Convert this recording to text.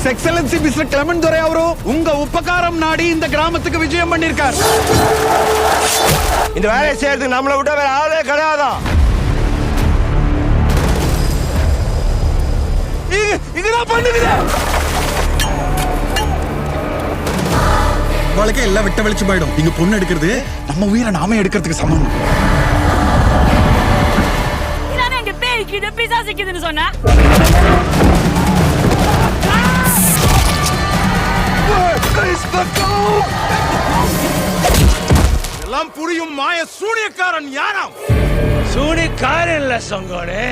His Excellency Mr. Clement Dore அவரு உங்க உபகாரம் நாடி இந்த கிராமத்துக்கு விஜயம் பண்ணிருக்கார். இந்த வேலையை செய்யறதுக்கு நம்மளை விட்ட வேற ஆளே கிடையாதா? இதுதான் பண்ணுகிறேன். வாழ்க்கை எல்லாம் விட்ட வெளிச்சு போயிடும். இங்க பொண்ணு எடுக்கிறது நம்ம உயிரை நாமே எடுக்கிறதுக்கு சமம். இதானே எங்க பேய்க்குது பிசாசுக்குதுன்னு சொன்னா. எல்லாம் புரியும் மாய சூனியக்காரன் யாராம்? சூனியக்காரன் இல்ல சங்கோனே.